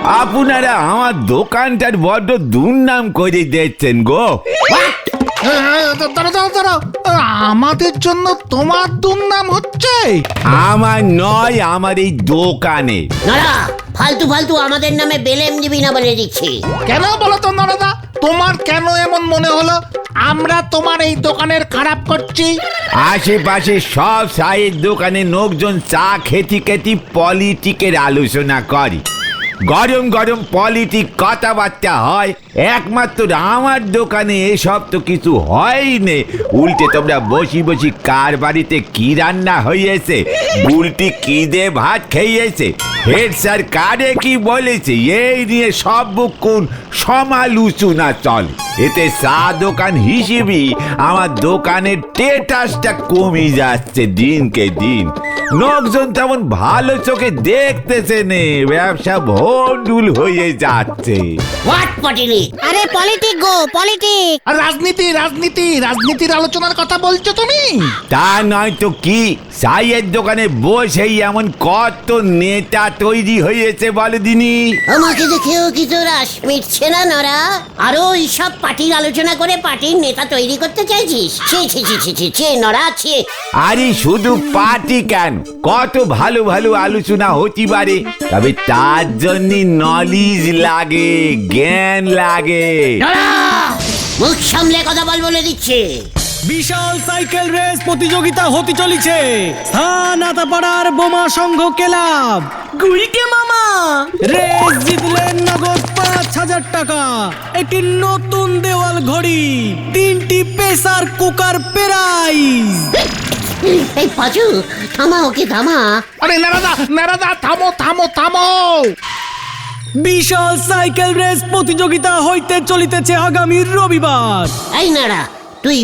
আপনারা আমার দোকানটার বড্ড দুর্নাম করে দিচ্ছেন গো। দাঁড়াও, আমাদের জন্য তোমার দুর্নাম হচ্ছে? আমার নয়, আমার এই দোকানে। নড়া, ফালতু ফালতু আমাদের নামে বেলেম দিবি না বলে দিচ্ছি। কেন বলো তো নরদা, তোমার কেন এমন মনে হলো আমরা তোমার এই দোকানের খারাপ করছি? আশেপাশে সব চায়ের দোকানে লোকজন চা খেতে খেতে পলিটিকের আলোচনা করে, গরম গরম পলিটিক কথাবার্তা হয়। একমাত্র আমার দোকানে এসব তো কিছু হয়নি। উল্টে তোমরা বসি বসি কার বাড়িতে কি রান্না হয়েছে, উল্টি কি দে ভাত খেয়েছে, হেড স্যার কারে কি বলেছে, এই নিয়ে সব কোন সমালোচনা চলে। এতে চা দোকান হিসেবে আমার দোকানের স্ট্যাটাসটা কমে যাচ্ছে দিনকে দিন। লোকজন তেমন ভালো চোখে দেখতেছে নে, ব্যবসা ভন্ডুল হয়ে যাচ্ছে। What politic? আরে পলিটিক গো, পলিটিক। আর রাজনীতির আলোচনার কথা বলছো তুমি? তা নয় তো কি, চায়ের দোকানে বসেই এমন কত নেতা তৈরি হয়েছে বলে দিনি। আমাকে দেখেও কি তোর আশ মিটছে না নড়া? আরো এইসব পার্টির আলোচনা করে পার্টির নেতা তৈরি করতে চাইছিস? ছি ছি ছি ছি ছি ছি নড়া, ছি। আরে শুধু পার্টি কেন, কত ভালো ভালো আলোচনা হতে পারে, তবে তার জন্য নলেজ লাগে, জ্ঞান লাগে। নড়া, মুখ সামলে কথা বল বলে দিচ্ছে। বিশাল সাইকেল রেস প্রতিযোগিতা হতে চলেছে স্থান আতাপাড়ার বোমা সংঘ ক্লাব। গুলটে মামা রেস জিতলেন নগদ ৫,০০০ টাকা, একটি নতুন দেওয়াল ঘড়ি, ৩টি প্রেসার কুকার প্রাইজ। এই পাঁচু, থামা ওকে থামা। আরে নারাদা থামো। বিশাল সাইকেল রেস প্রতিযোগিতা হইতে চলিতেছে আগামী রবিবার। এই নাড়া, তুই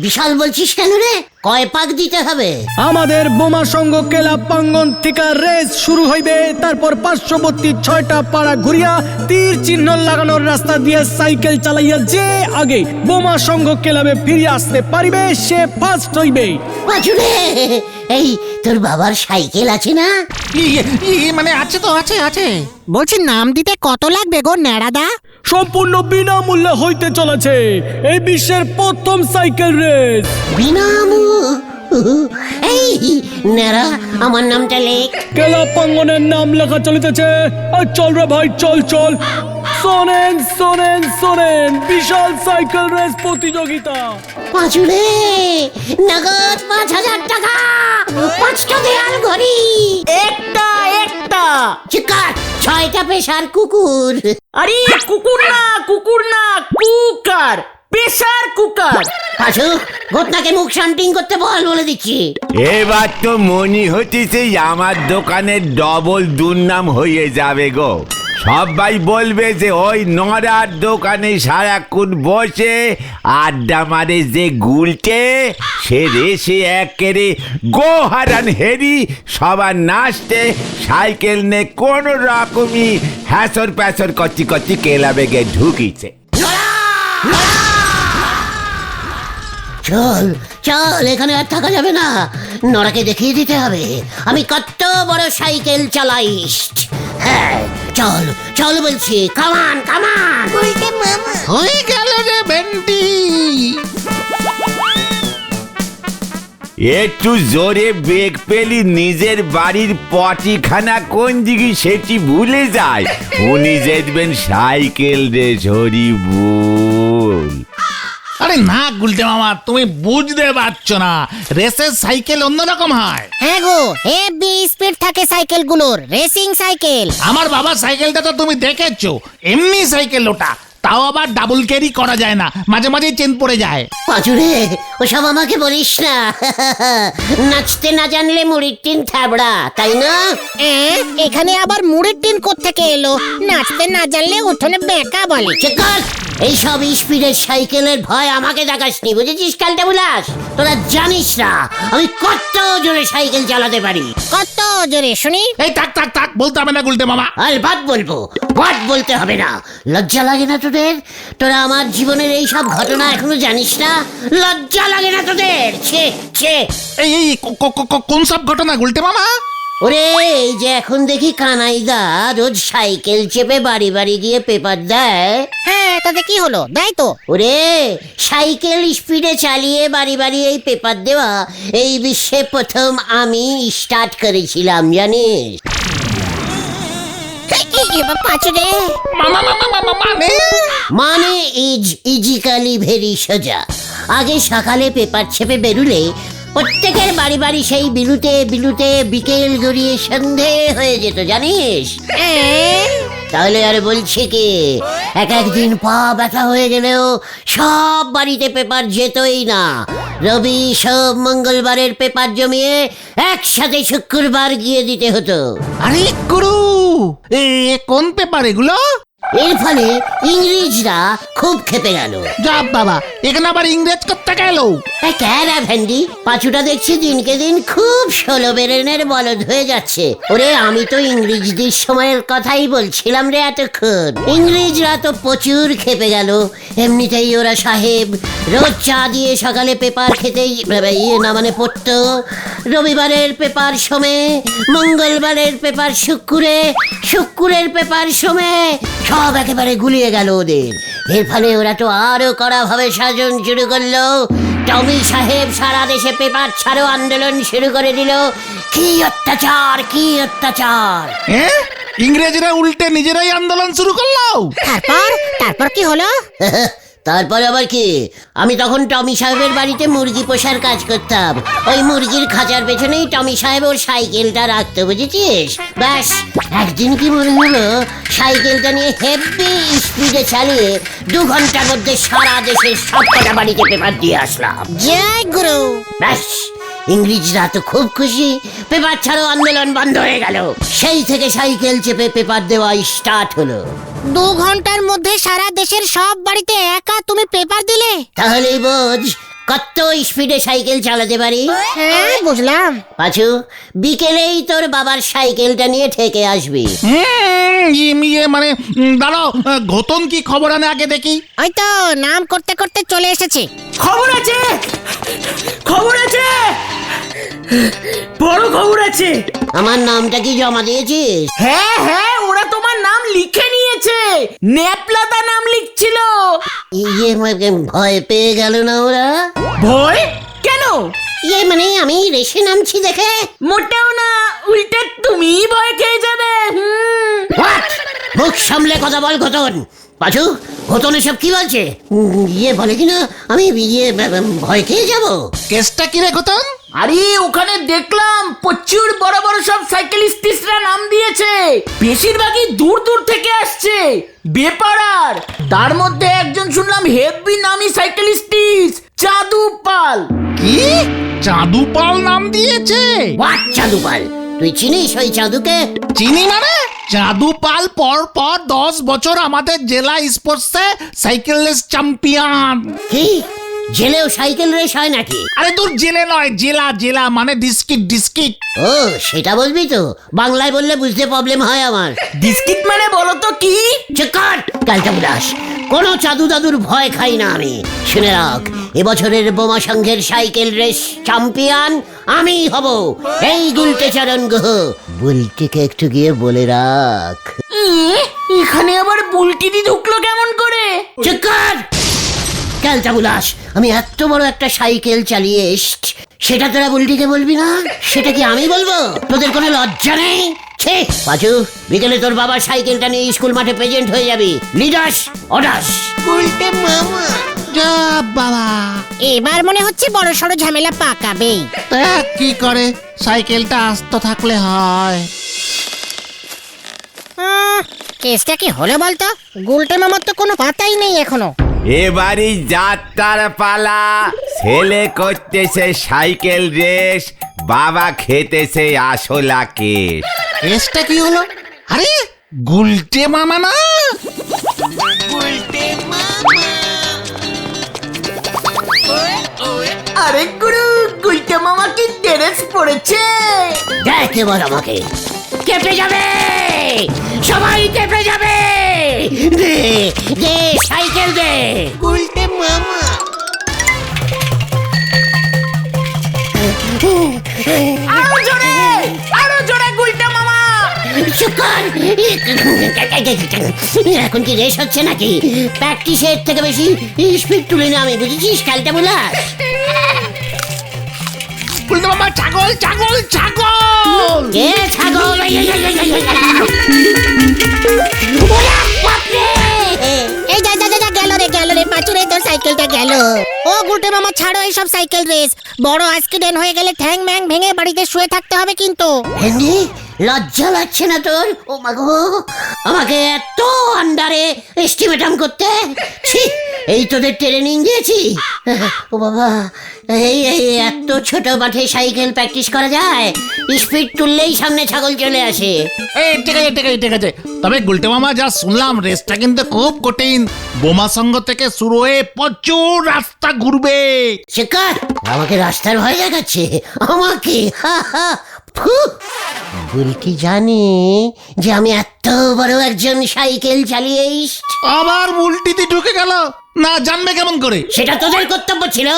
বিশাল বলছিস কেন রে? কয় পাক দিতে হবে? আমাদের বোমা সংঘ ক্লাব প্রাঙ্গণ থেকে রেস শুরু হইবে, তারপর পার্শ্ববর্তী ৬টা পাড়া ঘুরিয়া তীর চিহ্ন লাগানোর রাস্তা দিয়ে সাইকেল চালাইয়া যে আগে বোমা সংঘ ক্লাবে ফিরে আসতে পারিবে সে ফার্স্ট হইবে। পাঁচুরে, এই তোর বাবার সাইকেল আছে না? মানে আছে তো, আছে। বলছি নাম দিতে কত লাগবে গো ন্যাড়াদা? সম্পূর্ণ বিনামূল্যে হইতে চলেছে এই বিশ্বের প্রথম সাইকেল রেস। এই নারা, আমার নামটা লেখ। ক্লাব প্রাঙ্গণের নাম লেখা চলিতেছে। আর চল রে ভাই, চল। শোনেন বিশাল সাইকেল রেস প্রতিযোগিতা। পাঁচুরে, নগদ ৫,০০০ টাকা, ৫টা দেয়াল ঘড়ি, একটা চিকার, ৬টা পেশার কুকুর। আরে কুকুর না, কুকার, প্রেসার কুকার। পাঁচু, ঘটনাকে মুখ শান্তিং করতে বলে দিচ্ছি। এবার তো মনে হচ্ছে আমার দোকানের ডবল দুর্নাম হয়ে যাবে গো। সবাই বলবে যে ওই নড়ার দোকানে সারাক্ষণ বসে আড্ডা মারে যে গুলটে, সে রেসে একেরে গোহারান হেরি সবার নাচতে সাইকেল নে কোন রকমই হ্যাসর প্যাসর করতে ক্লাবে গিয়ে ঢুকিছে। চল, এখানে আর থাকা যাবে না। নড়াকে দেখিয়ে দিতে হবে আমি কত বড় সাইকেল চালাইস। হ্যাঁ, চল বলছি, কামান। হয়ে গেল রে ভেন্ডি। একটু জোরে বেগ পেলি নিজের বাড়ির পটিখানা কোন দিকে সেটি ভুলে যায়। উনি যেতেন সাইকেল রে ঝরি বল। আরে না গুলটে মামা, তুমি বুঝতে পারছো না, রেসের সাইকেল অন্যরকম হয়। হ্যাঁ গো, হেভি স্পিড থাকে সাইকেলগুলোর, রেসিং সাইকেল। আমার বাবার সাইকেলটা তো তুমি দেখেছো, এমনি সাইকেল ওটা, তাও আবার ডাবল ক্যারি করা যায় না, মাঝে মাঝে চেন পড়ে যায়। পাঁচুরে, ওসব আমাকে বলিস না। নাচতে না জানলে মুড়ির টিন থাবড়া, তাই না? এখানে আবার মুড়ির টিন কোত্থেকে এলো? নাচতে না জানলে উঠোনে বেঁকা বলে। চেকার, এইসব স্পিডের সাইকেলের ভয় আমাকে দেখাসনি, বুঝেছিস কালটা বুলাস? তোরা জানিস না আমি কত জোরে সাইকেল চালাতে পারি। কত জোরে শুনি? এই থাক বলতে হবে না গুলটে মামা। আর বাদ বলবো, বাদ বলতে হবে না। লজ্জা লাগে না তোদের? তোরা আমার জীবনের এই সব ঘটনা এখনো জানিস না? লজ্জা লাগে না তোদের? ছে। এই কোন সব ঘটনা গুলটে মামা? ওরে এই যে এখন দেখি কানাইদা রোজ সাইকেল চেপে বাড়ি বাড়ি গিয়ে পেপার দেয়। হ্যাঁ তাতে কি হলো, দেয় তো। ওরে সাইকেল স্পিডে চালিয়ে বাড়ি বাড়ি এই পেপার দেওয়া এই বিশ্বে প্রথম আমি স্টার্ট করেছিলাম জানিস। এবার পাঁচু রে। মানে ইজিক্যালি ভেরি সোজা। আগে সকালে পেপার ছেপে বেরুলে প্রত্যেকের বাড়ি বাড়ি সেই বিলুতে বিলুতে বিকেল গড়িয়ে সন্ধে হয়ে যেত জানিস। তাহলে আর বলছি কি, একদিন পা ব্যথা হয়ে গেলেও সব বাড়িতে পেপার যেতই না। রবি সব মঙ্গলবারের পেপার জমিয়ে একসাথে শুক্রবার গিয়ে দিতে হতো। আরে গুরু, কোন পেপার এগুলো? এর ফলে ইংরেজরা খুব খেপে গেল। যা বাবা, এখানে আবার ইংরেজ করতে গেল। ক্যারা ভ্যান্ডি, পাঁচুটা দেখছি দিনকে দিন খুব ষোলো বেরেনের বলদ হয়ে যাচ্ছে। ওরে আমি তো ইংরেজদের সময়ের কথাই বলছিলাম রে এতক্ষণ। ইংরেজরা তো প্রচুর খেপে গেল। এমনিতেই ওরা সাহেব রোজ চা দিয়ে সকালে পেপার খেতেই মানে পড়তো। রবিবারের পেপার সমে, মঙ্গলবারের পেপার শুক্রে, শুক্রের পেপার সমে সব একেবারে গুলিয়ে গেল ওদের। এর ফলে ওরা তো আরো কড়া ভাবে শাসন শুরু করলো। টমি সাহেব সারা দেশে পেপার ছাড়ো আন্দোলন শুরু করে দিল। কি অত্যাচার, কি অত্যাচার! ইংরেজরা উল্টে নিজেরাই আন্দোলন শুরু করলো। তারপর কি হলো? তারপর আবার কি, আমি তখন টমি সাহেবের বাড়িতে মুরগি পোষার কাজ করতাম। ওই মুরগির খাঁচার পেছনেই টমি সাহেব ওর সাইকেলটা রাখতো, বুঝেছিস? ব্যাস একদিন কি মনে হলো, সাইকেলটা নিয়ে হেভি স্পিডে চালিয়ে 2 ঘন্টার মধ্যে সারা দেশের সব কটা বাড়িতে পেপার দিয়ে আসলাম। জয় গুরু। ব্যাস ইংরেজরা তো খুব খুশি, পেপার ছাড়ো আন্দোলন বন্ধ হয়ে গেল। সেই থেকে সাইকেল চেপে পেপার দেওয়া স্টার্ট হলো। 2 ঘন্টার মধ্যে সারা দেশের সব বাড়িতে একা তুমি পেপার দিলে? তাহলেই বোঝ কত স্পিডে সাইকেল চালাতে পারি। হ্যাঁ বুঝলাম। পাঁচু, বিকেলেই তোর বাবার সাইকেলটা নিয়ে ঠেকে আসবি। মানে দাঁড়াও, ঘটন কি খবর আনে আগে দেখি। ওই তো নাম করতে করতে চলে এসেছে। খবর আছে, খবর আছে, বড় খবর আছে। আমার নামটা কি জমা দিয়েছিস? হ্যাঁ হ্যাঁ, ওরা তোমার নাম লিখে নিয়েছে। নেপলাদা নাম লিখছিল। ভয় পেয়ে গেল না ওরা? ভয় কেন? মানে আমি রেশে নামছি দেখে? মোটেও না, উল্টে তুমি ভয় খেয়ে যাবে। What? মুখ সামলে কথা বল ঘটন। পাঁচু, ঘটন এসব কি বলছে? বলে কিনা আমি ভয় খেয়ে যাব। কেসটা কি রে ঘটন? আরে ওখানে দেখলাম প্রচুর বড় বড় সব সাইকেলিস্টরা নাম দিয়েছে। বেশিরভাগই দূর দূর থেকে আসছে, বেপারার। তার মধ্যে একজন শুনলাম হেভি নামি সাইকেলিস্ট, চাঁদু পাল। কি চাঁদু পাল নাম দিয়েছে? হোয়াট চাঁদু পাল? তুই চিনিস ওই চাঁদুকে? চিনি মানে? চাঁদু পাল পর 10 বছর আমাদের জেলা স্পোর্টসে সাইকেল রেস চ্যাম্পিয়ন। কি জেলেও সাইকেল রেস হয় নাকি? আরে তোর জেলে নয়, জেলা মানে ডিস্ট্রিক্ট। ও সেটা বলবি তো, বাংলায় বললে বুঝতে প্রবলেম হয় আমার। ডিস্ট্রিক্ট মানে বলো তো কি? চকাট কালটা উদাস, কোনো চাদু দাদুর ভয় খাই না আমি। শুনে রাখ, এবছরের বোমা সংঘের সাইকেল রেস চ্যাম্পিয়ন আমি হব, এই গুলটে চরণ গুহ। বুলটিকে একটু গিয়ে বলে রাখ। এখানে আবার বুলটিদি ঢুকলো কেমন করে? চকাট কালটা উদাস, আমি এত বড় একটা সাইকেল চালিয়ে এসছি, সেটা তোরা বুলটিকে বলবি না? সেটা কি আমি বলবো? তোদের কোনো লজ্জা নেই? ছে পাঁচু, বিকেলে তোর বাবার সাইকেলটা নিয়ে স্কুল মাঠে প্রেজেন্ট হয়ে যাবি। লিডাস অডাস। উল্টে মামা। যা বাবা, এবার মনে হচ্ছে বড় সড় ঝামেলা পাকাবেই। তা কি করে, সাইকেলটা আস্ত থাকলে হয়। কেসটা কি হলো বলতো? গুলটে মামার তো কোনো পাতাই নেই এখনো। এবারই যাত্রার পালা। ছেলে করতেছে সাইকেল রেস, বাবা খেতেছে আসলা কেস। কেসটা কি হলো? আরে গুলটে মামা না? আরে গুরু, গুলটে মামা কি ড্রেস পরেছে? দেখ এবার আমাকে। কেঁপে যাবে, সবাই কেঁপে যাবে। দে দে সাইকেল দে। গুলটে মামা। আরো জোরে, আরো জোরে কর। এখন কি রেস হচ্ছে নাকি? প্র্যাকটিসের থেকে বেশি স্পিড তুলে না আমি, বুঝেছিস খেলতে বুলাস? গুলটে মামা ছাগল ছাগল ছাগল। কে ছাগল? ওরা বাপরে! এই যা যা যা যা, গেল রে পাঁচুরে, তোর সাইকেলটা গেল। ও গুলটে মামা ছাড়ো এইসব সাইকেল রেস, বড় অ্যাক্সিডেন্ট হয়ে গেলে ঠ্যাং ম্যাং ভেঙে বাড়িতে শুয়ে থাকতে হবে কিন্তু। হেন্ডি, লজ্জা লাগছে না তোর? ও মাগো, আমাকে এত আন্ডারে এস্টিমেটাম করতে? ছি, এই তোদের ট্রেনিং দিয়েছি? ও বাবা, এই এই এত ছোট মাঠে সাইকেল প্র্যাকটিস করা যায়? স্পিড তুললেই সামনে ছাগল চলে আসে। এই ঠিক আছে ঠিক আছে ঠিক আছে, তবে গুলটে মামা যা শুনলাম রেসটা কিন্তু খুব কঠিন। বোমা সঙ্গ থেকে শুরু হয়ে প্রচুর রাস্তা ঘুরবে। শিকার আমাকে রাস্তার ভয় দেখাচ্ছে, আমাকে? হা হা, ফু। বুলটি জানে যে আমি এত বড় একজন সাইকেল চালিয়ে আবার উল্টিতে ঢুকে গেল, না জানবে কেমন করে? সেটা তোদের কর্তব্য ছিল।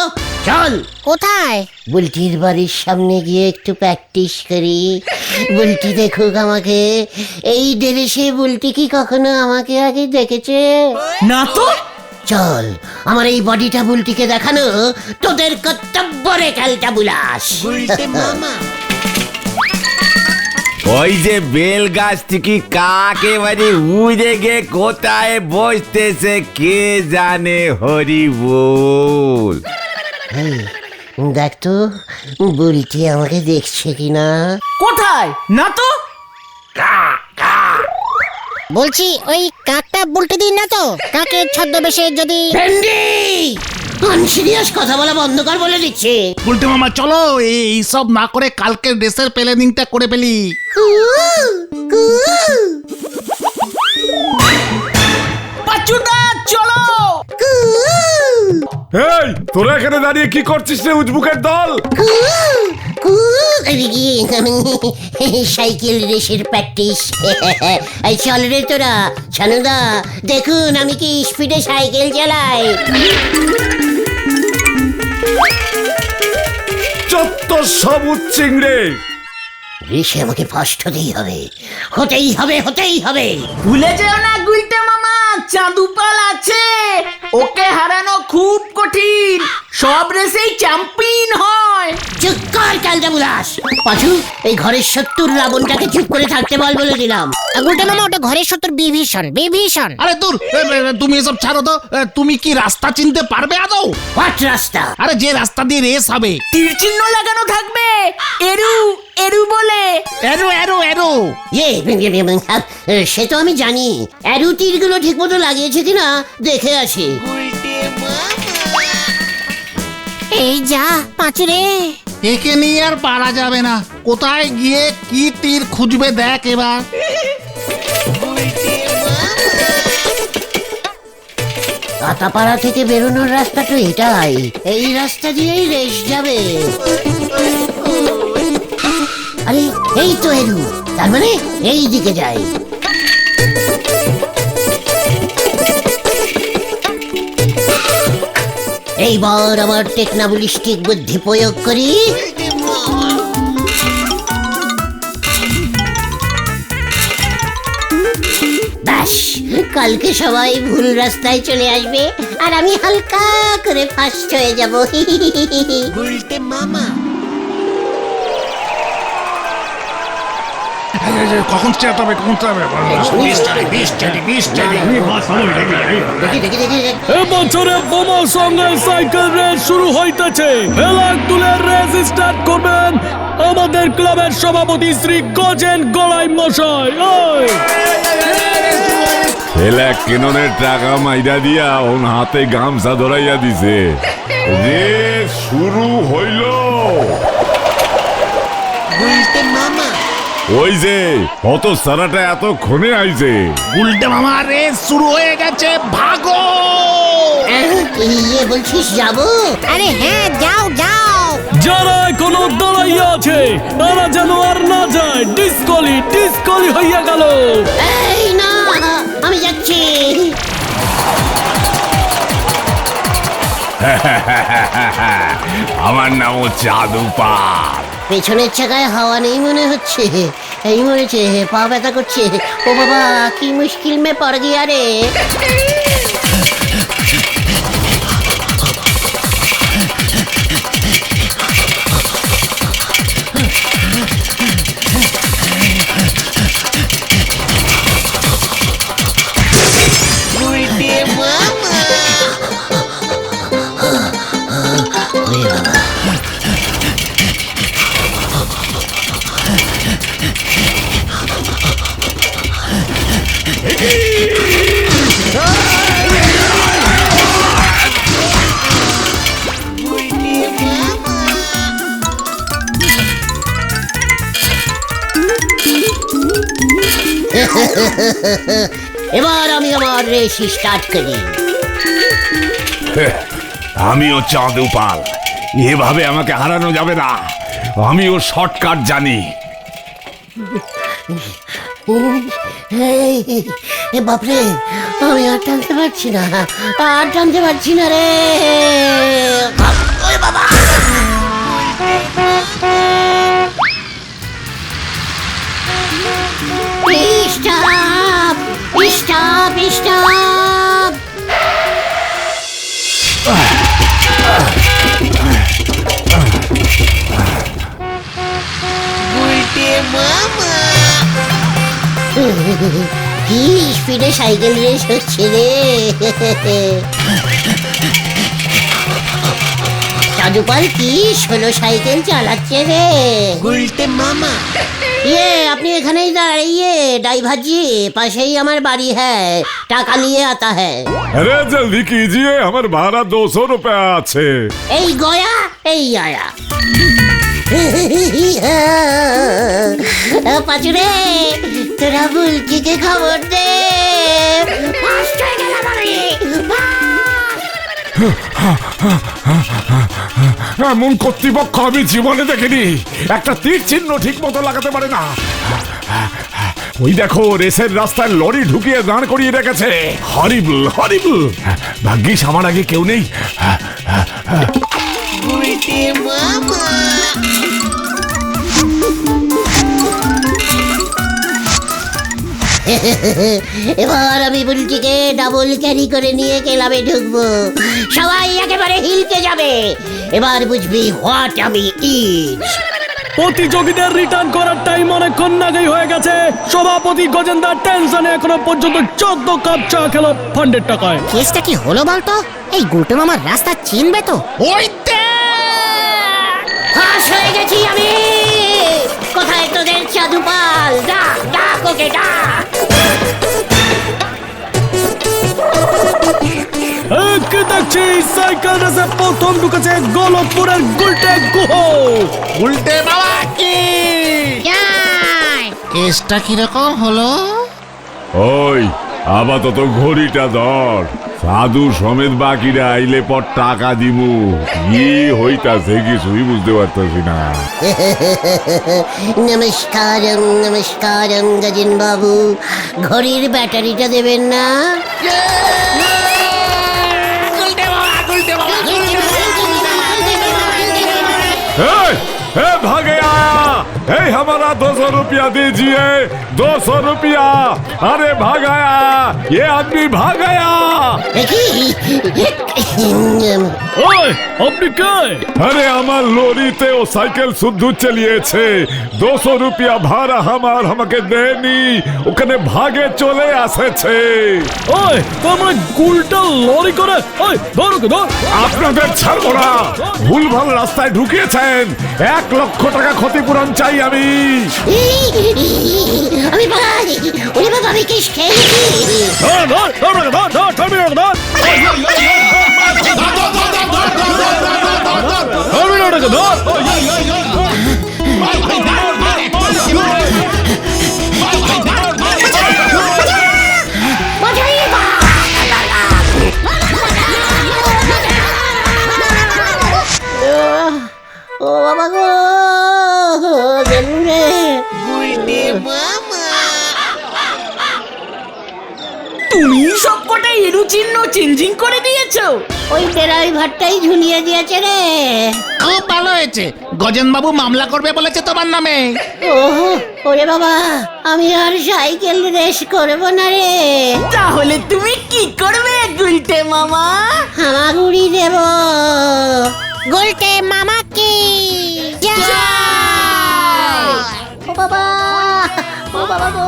চল কোথায়? বুলটির বাড়ির সামনে গিয়ে একটু প্র্যাকটিস করি, বুলটি দেখুক আমাকে। এই ড্রেসে বুলটি কি কখনো আমাকে আগে দেখেছে? না তো। চল, আমার এই বডিটা বুলটিকে দেখানো তোদের কর্তব্য রে খেলটা বুলাস। ওই যে বেল গাছ থেকে কাকেবারে উড়ে গিয়ে কোথায় বসতেছে কে জানে, হরি বল। এই, দেখ তো বুলটি আমাকে দেখছে কিনা। কোথায়? না তো। বলছি ওই কাকটা বুলটে দিন না তো? কাকের ছদ্মবেশে যদি। ভেন্ডি, আনসিরিয়াস কথা বলা বন্ধ কর বলে দিচ্ছে। গুলটে মামা চলো এইসব না করে কালকের রেসের প্ল্যানিংটা করে ফেলি। পাচুদা চলো। এই তোরা এখানে দাঁড়িয়ে কি করছিস রে উজবুকের দল? সাইকেল রেসের প্র্যাকটিস। এই চল রে তোরা, ছানুদা দেখুন আমি কি স্পিডে সাইকেল চালাই। চত্ব সবুজ চিংড়ে। রেসে আমাকে ফার্স্ট হতেই হবে, হতেই হবে, হতেই হবে। ভুলে যেও না গুলটে মামা, চাঁদুপাল আছে, ওকে হারানো খুব কঠিন। সব রেসেই চ্যাম্পিয়ন হয়। চুপ কর কালটা বুলাস। পাছু, এই ঘরের 70 রাবণটাকে চুপ করে থাকতে বলে দিলাম। গুলটে মামা ওটা ঘরের সত্তর বিভীষণ বিভীষণ। আরে দূর, তুমি এসব ছাড়ো তো। তুমি কি রাস্তা চিনতে পারবে আদৌ? হোয়াট রাস্তা? আরে যে রাস্তা দিয়ে রেস হবে। তীর চিহ্ন লাগানো থাকবে, এরু এরু বলে। এরো এরো এরো। সে তো আমি জানি, অ্যারু তীরগুলো ঠিক মতো লাগিয়েছে কিনা দেখে আসি। এই যা পাঁচুরে। একে নিয়ে আর পারা যাবে না। কোথায় গিয়ে কি তীর খুঁজবে দেখ এবার। আতাপাড়া থেকে বেরোনোর রাস্তা তো এটাই, এই রাস্তা দিয়েই রেস যাবে। আরে এই তো এরু, তার মানে এই দিকে যাই। এইবার আমার টেকনাবলিস্টিক বুদ্ধি প্রয়োগ করি। ব্যাস, কালকে সবাই ভুল রাস্তায় চলে আসবে আর আমি হালকা করে ফার্স্ট হয়ে যাব। কখন স্টার্ট হবে? কখন স্টার্ট হবে? দেখি দেখি দেখি। এবছরে বোমা সঙ্গে সাইকেল রেস শুরু হইতেছে। ফেলাক তুলে রেস স্টার্ট করবেন আমাদের ক্লাবের সভাপতি শ্রী গজেন গড়াই মশাই। ওই ছেলে কেননের টাকা মাইরা দিয়া ওন হাতে গামছা ধরাইয়া দিছে। রে শুরু হইল। ওই যে কত সারাটা এতক্ষণে আইছে। গুলটে মামা রেস শুরু হয়ে গেছে, ভাগো। ইয়ে বলছিস যাবো? আরে হ্যাঁ যাও যাও। যারা এখনো দাঁড়াইয়া আছে তারা যেন আর না যায়। ডিসকলি ডিসকলি হইয়া গেল। এই না, আমি যাচ্ছি। আমার নামও চাঁদুপাল। পেছনের চাকায় হাওয়া নেই মনে হচ্ছে, এই মরেছে, পা ব্যথা করছে। ও বাবা, কি মুশকিল মে পড় গিয়া রে। এবার আমি আমার রেস স্টার্ট করি। আমিও চাঁদু পাল, এভাবে আমাকে হারানো যাবে না। আমিও শর্টকাট জানি। এ বাপরে, আমি আর টানতে পারছি না, আর টানতে পারছি না রে। ওরে বাবা, স্টপ স্টপ স্টপ। কি স্পিডে সাইকেল রেস হচ্ছে রে। চাঁদুপাল কি সোলো সাইকেল চালাচ্ছে রে। গুলটে মামা, ইয়ে আপনি এখানেই দাঁড়িয়ে, ড্রাইভার জি পাশেই আমার বাড়ি হ্যাঁ, টাকা নিয়ে आता है। अरे जल्दी कीजिए, हमारे भाड़ा 200 रुपया আছে। এই গয়া এই আয়া। পাচুরে, তোরা বুলটিকে খবর দে। ফার্স্ট হয়ে গেলাম আমি, এমন কর্তৃপক্ষ আমি জীবনে দেখিনি। একটা তীর চিহ্ন ঠিক মতো লাগাতে পারে না। ওই দেখো, রেসের রাস্তায় লরি ঢুকিয়ে দাঁড় করিয়ে রেখেছে। হরিবল হরিবল। ভাগ্যিস আমার আগে কেউ নেই। এবার আমি বুলটিকে ডাবল ক্যারি করে নিয়ে ক্লাবে ঢুকবো। সবাই একেবারে হিলকে যাবে। এবার বুঝবি হোয়াট আমি ইজ। প্রতিযোগীদের রিটার্ন করার টাইম অনেকক্ষণ আগেই হয়ে গেছে। সভাপতি গজেন্দার টেনশনে এখনো পর্যন্ত 14 কাপ চা খেলো ফান্ডের টাকায়। কেসটা কি হলো বলতো? এই গুলটে মামার রাস্তা চিনবে তো? ওই ফাঁস হয়ে গেছি আমি। কোথায় তোদের চাঁদুপাল? ডাক ডাক ওকে ডাক। কি দেখছি, সাইকেল রেসে প্রথম ঢুকেছে গলতপুরের গুলটে গুহ। উল্টে বাবা কি কেসটা কিরকম হলো? ওই আপাতত ঘড়িটা ধর। সাধু সমেত বাকিরা আইলে পর টাকা দিমু। কি হইতাছে কিছুই বুঝতে পারতেছি না। নমস্কারম নমস্কারম গজেন বাবু, ঘড়ির ব্যাটারিটা দেবেন না? भागे आया। हे हमारा 200 रुपया दीजिए, 200 रुपया। अरे भाग आया, ये आदमी भाग गया। ওই আপনি কে? अरे আমার লরিতে ও সাইকেল শুদ্ধ চালিয়েছে। 200 রুপিয়া ভাড়া আমার আমাকে দেনি, ওখানে ভাগে চলে আসেছে। ওই তোমরা গুলটা লরি করে, ওই ধরো ধর। আপনাদের ছাড়বো না। ভুলভাল রাস্তায় ঢুকিয়েছেন। 1 লক্ষ টাকা ক্ষতিপূরণ চাই আমি। আমি পালাই। ওরে বাবা, আমি কেস খেয়েছি। ধর ধর ধর ধর ধর ধর ধর। ও বাবা গো, তুমি সব কটাই এরু চিহ্ন চেঞ্জিং করে দিয়েছো? ওই ড্রাইভারটাই ঝুলিয়ে দিয়েছে রে। খুব ভালো হয়েছে, গজেন বাবু মামলা করবে বলেছে তোমার নামে। ওহো, ওরে বাবা, আমি আর সাইকেল রেস করব না রে। তাহলে তুমি কি করবে গুলটে মামা? হামাগুড়ি দেব। গুলটে মামা কি ও বাবা, ও বাবা গো।